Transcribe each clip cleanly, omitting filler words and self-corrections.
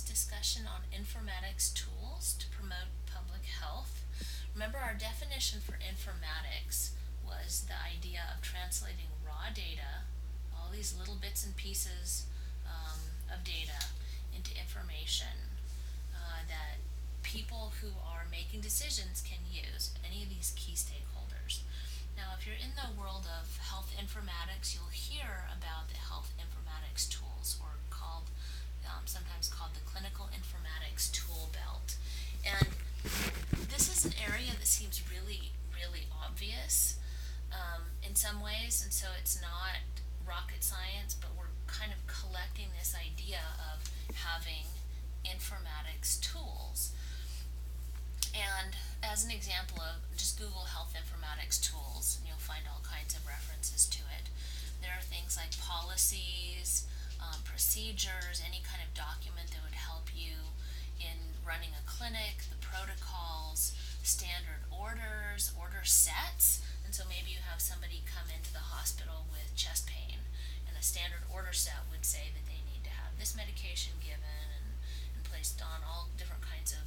this discussion on informatics tools to promote public health. Remember, our definition for informatics was the idea of translating raw data, all these little bits and pieces of data, into information that people who are making decisions can use, any of these key stakeholders. Now, if you're in the world of health informatics, you'll hear about the health informatics tools, or sometimes called the clinical informatics tool belt. And this is an area that seems really, really obvious in some ways, and so it's not rocket science, but we're kind of collecting this idea of having informatics tools. And as an example of, just Google health informatics tools, and you'll find all kinds of references to it. There are things like policies, procedures, any kind of document that would help you in running a clinic, the protocols, standard orders, order sets. And so maybe you have somebody come into the hospital with chest pain, and a standard order set would say that they need to have this medication given and placed on all different kinds of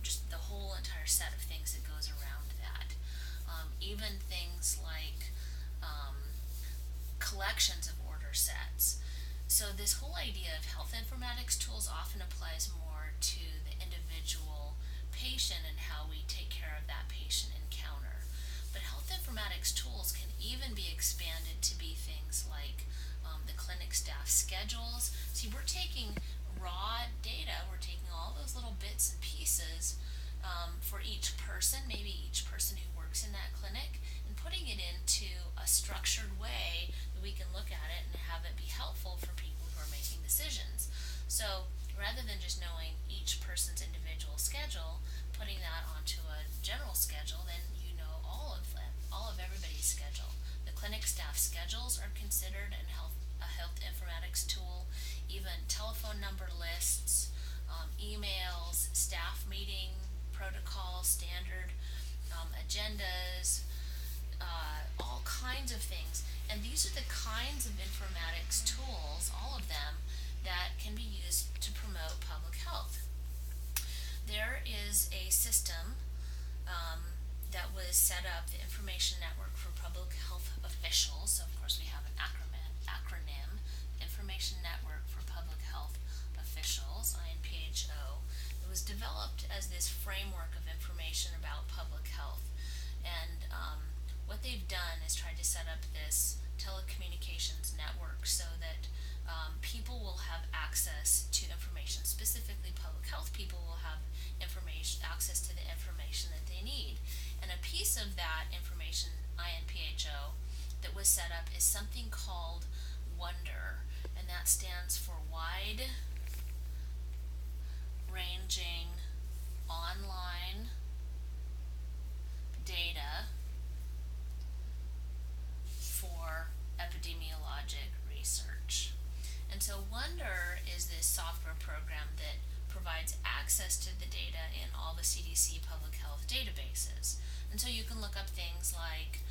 just the whole entire set of things that goes around that. Even things like collections of order sets. So this whole idea of health informatics tools often applies more to the individual patient and how we take care of that patient encounter. But health informatics tools can even be expanded to be things like the clinic staff schedules. See, we're taking raw data, we're taking all those little bits and pieces for each person, maybe each person who works in that clinic, and putting it into a structured way that we can look at it and have it be helpful for people who are making decisions. So rather than just knowing each person's individual schedule, putting that onto a general schedule, then you know all of them, all of everybody's schedule. The clinic staff schedules are considered a health informatics tool, even telephone number lists, emails, staff meeting protocols, standard agendas, all kinds of things. And these are the kinds of informatics tools, all of them, that can be used to promote public health. There is a system that was set up, the Information Network for Public Health Officials. So, of course, we have an acronym, Information Network for Public Health Officials, INPHO. It was developed as this framework of information about public health. And what they've done is tried to set up this telecommunications network so that people will have access to information, specifically public health people will have access to the information that they need. And a piece of that information, INPHO, that was set up is something called WONDER, and that stands for Wide Ranging Online Data for Epidemiologic Research. And so WONDER is this software program that provides access to the data in all the CDC public health databases. And so you can look up things like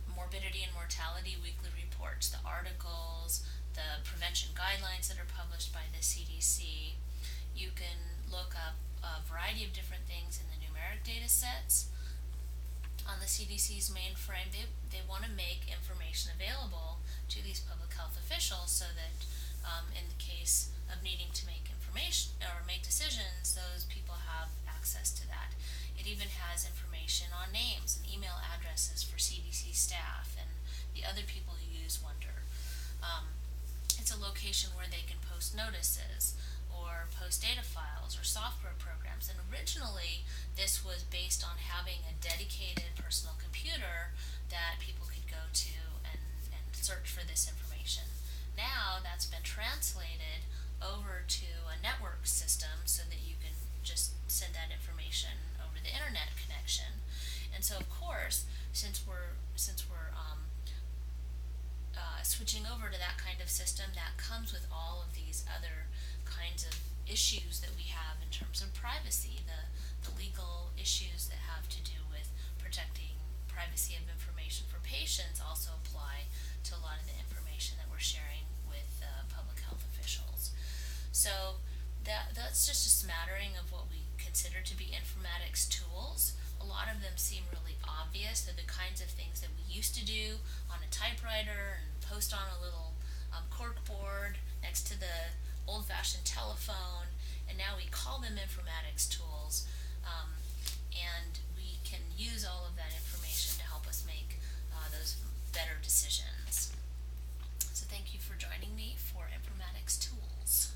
morbidity and mortality weekly reports, the articles, the prevention guidelines that are published by the CDC. You can look up a variety of different things in the numeric data sets on the CDC's mainframe. They want to make information available to these public health officials so that in the case of needing to make information or make decisions, those people have access to that. It even has information on names and email addresses for CDC staff and the other people who use WONDER. It's a location where they can post notices or post data files or software programs. And originally, this was based on having a dedicated personal computer that people could go to and search for this information. Now, that's been translated over to a network system so that you can just send that information over the internet connection. And so, of course, since we're switching over to that kind of system, that comes with all of these other kinds of issues that we have in terms of privacy, the legal issues that have to do with protecting privacy of information for patients also apply to a lot of the information that we're sharing with public health officials. So consider to be informatics tools. A lot of them seem really obvious. They're the kinds of things that we used to do on a typewriter and post on a little cork board next to the old-fashioned telephone, and now we call them informatics tools, and we can use all of that information to help us make those better decisions. So thank you for joining me for Informatics Tools.